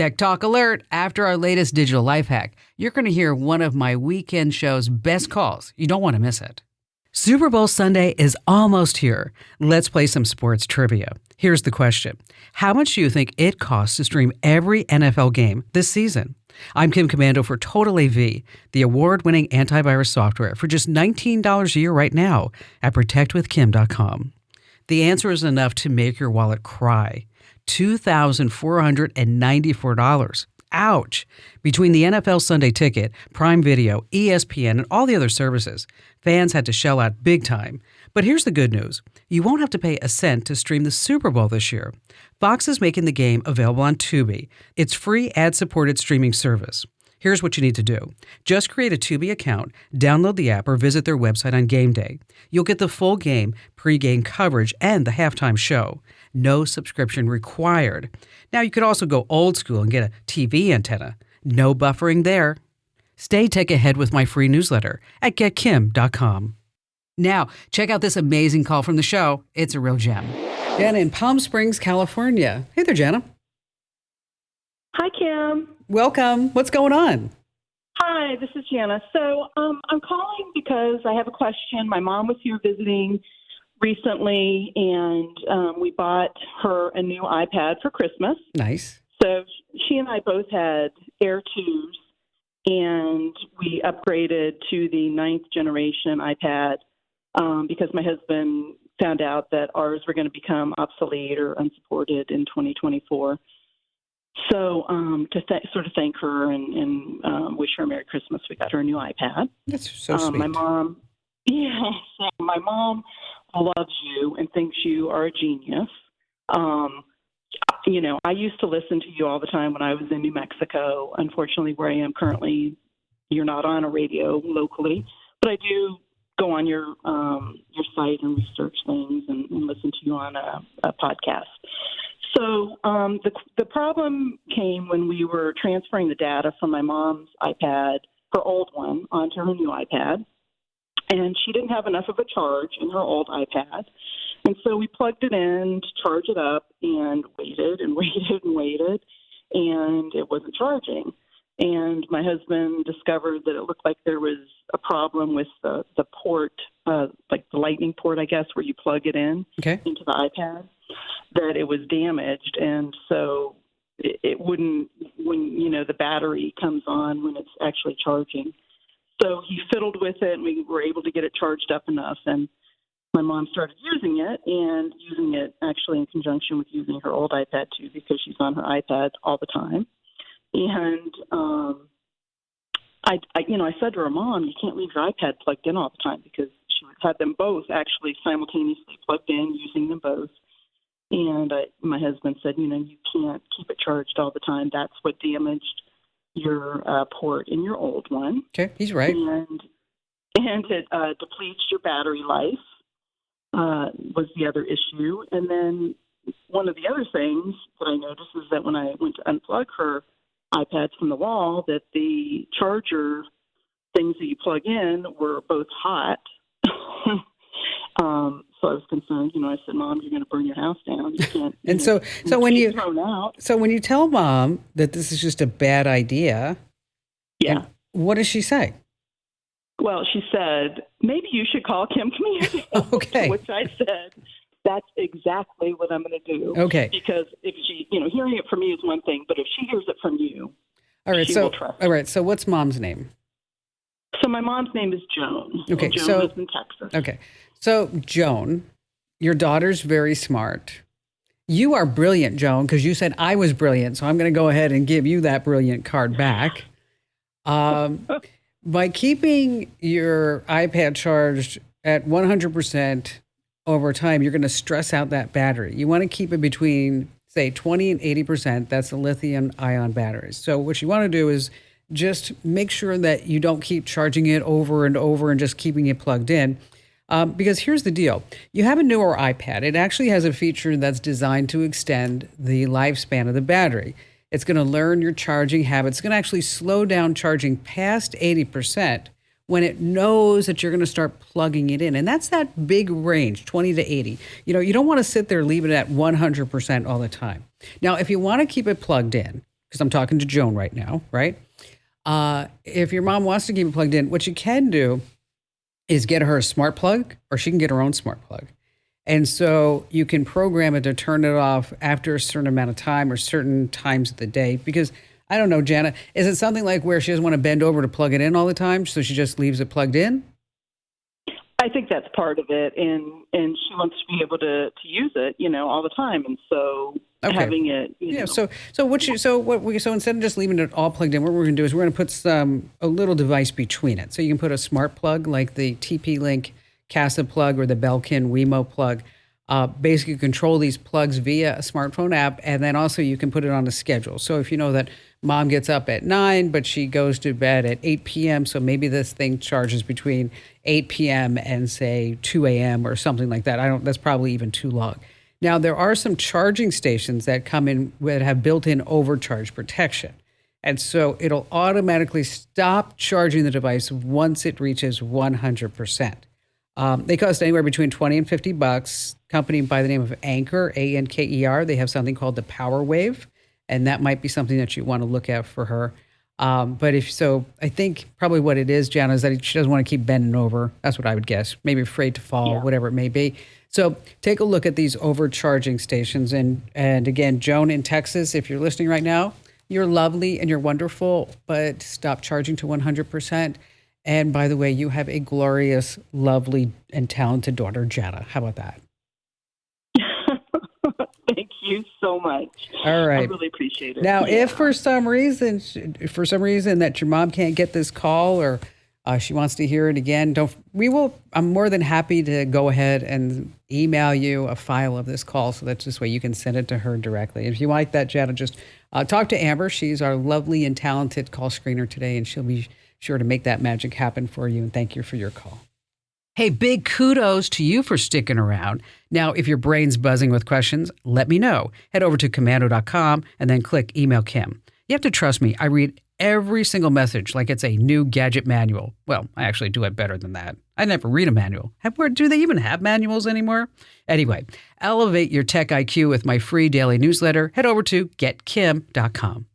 Tech Talk Alert. After our latest digital life hack, you're going to hear one of my weekend show's best calls. You don't want to miss it. Super Bowl Sunday is almost here. Let's play some sports trivia. Here's the question. How much do you think it costs to stream every NFL game this season? I'm Kim Komando for Total AV, the award-winning antivirus software for just $19 a year right now at protectwithkim.com. The answer is enough to make your wallet cry. $2,494. Ouch! Between the NFL Sunday Ticket, Prime Video, ESPN, and all the other services, fans had to shell out big time. But here's the good news. You won't have to pay a cent to stream the Super Bowl this year. Fox is making the game available on Tubi. It's free ad-supported streaming service. Here's what you need to do. Just create a Tubi account, download the app, or visit their website on game day. You'll get the full game, pre-game coverage, and the halftime show. No subscription required. Now, you could also go old school and get a TV antenna. No buffering there. Stay tech ahead with my free newsletter at getkim.com. Now, check out this amazing call from the show. It's a real gem. Jana in Palm Springs, California. Hey there, Jana. Hi, Kim. Welcome. What's going on? Hi, this is Jana. So I'm calling because I have a question. My mom was here visiting recently, and we bought her a new iPad for Christmas. Nice. So she and I both had Air 2s, and we upgraded to the 9th generation iPad because my husband found out that ours were going to become obsolete or unsupported in 2024. So to sort of thank her and wish her a Merry Christmas, we got her a new iPad. That's so sweet. My mom loves you and thinks you are a genius. I used to listen to you all the time when I was in New Mexico. Unfortunately, where I am currently, you're not on a radio locally, but I do go on your site and research things and listen to you on a podcast. So the problem came when we were transferring the data from my mom's iPad, her old one, onto her new iPad. And she didn't have enough of a charge in her old iPad. And so we plugged it in to charge it up and waited and waited and waited, and it wasn't charging. And my husband discovered that it looked like there was a problem with the port, like the lightning port, I guess, where you plug it in into the iPad, that it was damaged. And so it wouldn't, when, the battery comes on when it's actually charging. So he fiddled with it, and we were able to get it charged up enough. And my mom started using it actually in conjunction with using her old iPad too, because she's on her iPad all the time. And I said to her, Mom, you can't leave your iPad plugged in all the time, because she had them both actually simultaneously plugged in, using them both. And my husband said, you can't keep it charged all the time. That's what damaged your port in your old one. Okay, he's right. And it depletes your battery life was the other issue. And then one of the other things that I noticed is that when I went to unplug her iPads from the wall, that the charger things that you plug in were both hot. So I was concerned. I said, Mom, you're going to burn your house down. You can't. And so when you tell Mom that this is just a bad idea, what does she say? Well, she said, maybe you should call Kim Komando. Okay. Which I said, that's exactly what I'm going to do. Okay. Because if she, hearing it from me is one thing, but if she hears it from you, she will trust. All right. So what's Mom's name? So my mom's name is Joan. Okay. And Joan lives in Texas. Okay. So Joan, your daughter's very smart. You are brilliant, Joan, because you said I was brilliant. So I'm going to go ahead and give you that brilliant card back. By keeping your iPad charged at 100% over time, you're going to stress out that battery. You want to keep it between, say, 20 and 80%. That's the lithium-ion batteries. So what you want to do is just make sure that you don't keep charging it over and over and just keeping it plugged in. Because here's the deal. You have a newer iPad. It actually has a feature that's designed to extend the lifespan of the battery. It's going to learn your charging habits. It's going to actually slow down charging past 80% when it knows that you're going to start plugging it in. And that's that big range, 20 to 80. You don't want to sit there, leave it at 100% all the time. Now, if you want to keep it plugged in, because I'm talking to Joan right now, right? If your mom wants to keep it plugged in, what you can do is get her a smart plug, or she can get her own smart plug. And so you can program it to turn it off after a certain amount of time or certain times of the day. Because I don't know, Jana, is it something like where she doesn't want to bend over to plug it in all the time, so she just leaves it plugged in? I think that's part of it, and she wants to be able to use it, all the time, and so having it, So instead of just leaving it all plugged in, what we're going to do is we're going to put a little device between it. So you can put a smart plug like the TP-Link Casa plug or the Belkin Wemo plug. Basically control these plugs via a smartphone app, and then also you can put it on a schedule. So if you know that mom gets up at 9, but she goes to bed at 8 p.m., so maybe this thing charges between 8 p.m. and say 2 a.m. or something like that. That's probably even too long. Now, there are some charging stations that come in that have built-in overcharge protection. And so it'll automatically stop charging the device once it reaches 100%. They cost anywhere between $20 and $50. Company by the name of Anker, Anker. They have something called the Power Wave, and that might be something that you want to look at for her. But I think probably what it is, Jana, is that she doesn't want to keep bending over. That's what I would guess. Maybe afraid to fall, whatever it may be. So take a look at these overcharging stations. And again, Joan in Texas, if you're listening right now, you're lovely and you're wonderful, but stop charging to 100%. And by the way, you have a glorious, lovely, and talented daughter, Jana. How about that? Thank you so much. All right. I really appreciate it. Now, if for some reason that your mom can't get this call or she wants to hear it again, I'm more than happy to go ahead and email you a file of this call so that's this way you can send it to her directly. If you like that, Jana, just talk to Amber. She's our lovely and talented call screener today, and she'll be sure to make that magic happen for you. And thank you for your call. Hey, big kudos to you for sticking around. Now, if your brain's buzzing with questions, let me know. Head over to komando.com and then click Email Kim. You have to trust me. I read every single message like it's a new gadget manual. Well, I actually do it better than that. I never read a manual. Do they even have manuals anymore? Anyway, elevate your tech IQ with my free daily newsletter. Head over to getkim.com.